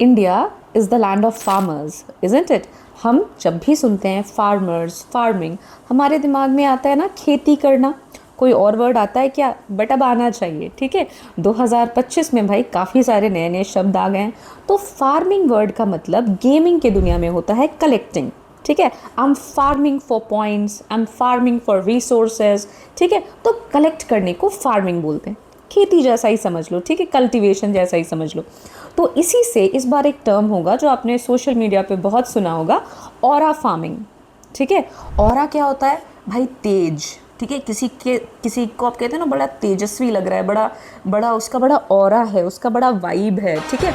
India is the land of farmers, isn't it? हम जब भी सुनते हैं फार्मर्स, फार्मिंग, हमारे दिमाग में आता है ना खेती करना। कोई और वर्ड आता है क्या? बट अब आना चाहिए, ठीक है। 2025 में भाई काफ़ी सारे नए नए शब्द आ गए हैं। तो फार्मिंग वर्ड का मतलब गेमिंग के दुनिया में होता है कलेक्टिंग, ठीक है। I am farming for points, I am farming for resources, ठीक है। तो कलेक्ट करने को फार्मिंग बोलते हैं। खेती जैसा ही समझ लो, ठीक है, कल्टीवेशन जैसा ही समझ लो। तो इसी से इस बार एक टर्म होगा जो आपने सोशल मीडिया पे बहुत सुना होगा, ऑरा फार्मिंग, ठीक है। ऑरा क्या होता है भाई? तेज, ठीक है। किसी को आप कहते हैं ना बड़ा तेजस्वी लग रहा है, बड़ा बड़ा उसका बड़ा ऑरा है, उसका बड़ा वाइब है, ठीक है।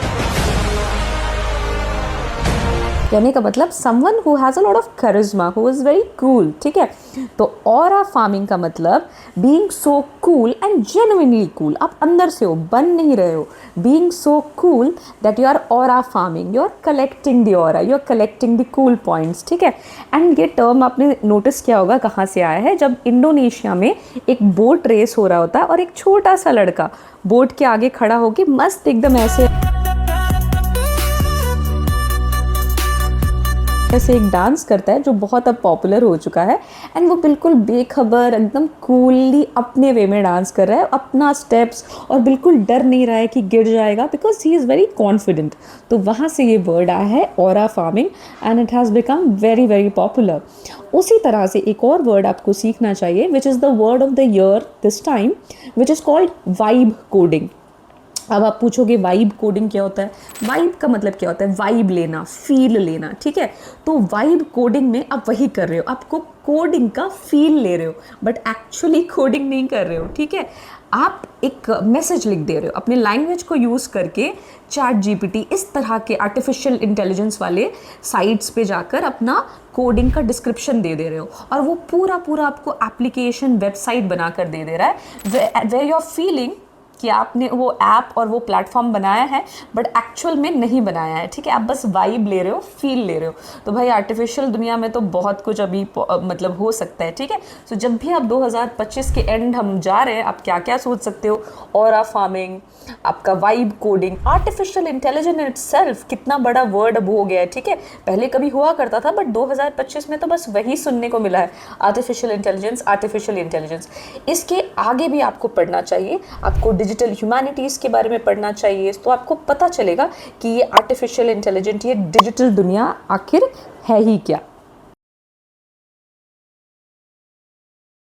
कहने का मतलब someone who has a lot of charisma, who is very cool, ठीक है। तो ऑरा फार्मिंग का मतलब being so cool and genuinely cool. आप अंदर से हो, बन नहीं रहे हो। Being so cool that you are aura farming, you are collecting the aura, you are collecting the cool points, ठीक है। एंड ये टर्म आपने नोटिस किया होगा कहाँ से आया है? जब इंडोनेशिया में एक बोट रेस हो रहा होता है और एक छोटा सा लड़का बोट के आगे खड़ा होकर मस्त एकदम ऐसे एक डांस करता है जो बहुत अब पॉपुलर हो चुका है। एंड वो बिल्कुल बेखबर एकदम कूलली अपने वे में डांस कर रहा है, अपना स्टेप्स, और बिल्कुल डर नहीं रहा है कि गिर जाएगा, because he is very confident. तो वहाँ से ये वर्ड आया है aura farming and it has become very very popular. उसी तरह से एक और वर्ड आपको सीखना चाहिए which is the word of the year this time, which is called vibe coding. अब आप पूछोगे वाइब कोडिंग क्या होता है? वाइब का मतलब क्या होता है? वाइब लेना, फील लेना, ठीक है। तो वाइब कोडिंग में आप वही कर रहे हो, आपको कोडिंग का फील ले रहे हो, बट एक्चुअली कोडिंग नहीं कर रहे हो, ठीक है। आप एक मैसेज लिख दे रहे हो अपने लैंग्वेज को यूज़ करके। चैट जीपीटी इस तरह के आर्टिफिशियल इंटेलिजेंस वाले साइट्स पे जाकर अपना कोडिंग का डिस्क्रिप्शन दे रहे हो, और वो पूरा पूरा आपको एप्लीकेशन वेबसाइट बना कर दे रहा है, वेयर यू आर फीलिंग कि आपने वो ऐप और वो प्लेटफॉर्म बनाया है बट एक्चुअल में नहीं बनाया है, ठीक है। आप बस वाइब ले रहे हो, फील ले रहे हो। तो भाई आर्टिफिशियल दुनिया में तो बहुत कुछ अभी मतलब हो सकता है, ठीक है। सो जब भी आप 2025 के एंड हम जा रहे हैं, आप क्या क्या सोच सकते हो? ऑरा फार्मिंग, आपका vibe coding, artificial intelligence in itself कितना बड़ा वर्ड अब हो गया है, ठीक है। पहले कभी हुआ करता था बट 2025 में तो बस वही सुनने को मिला है, आर्टिफिशियल इंटेलिजेंस, आर्टिफिशियल इंटेलिजेंस। इसके आगे भी आपको पढ़ना चाहिए, आपको डिजिटल ह्यूमैनिटीज़ के बारे में पढ़ना चाहिए, तो आपको पता चलेगा कि ये आर्टिफिशियल इंटेलिजेंस, ये डिजिटल दुनिया आखिर है ही क्या।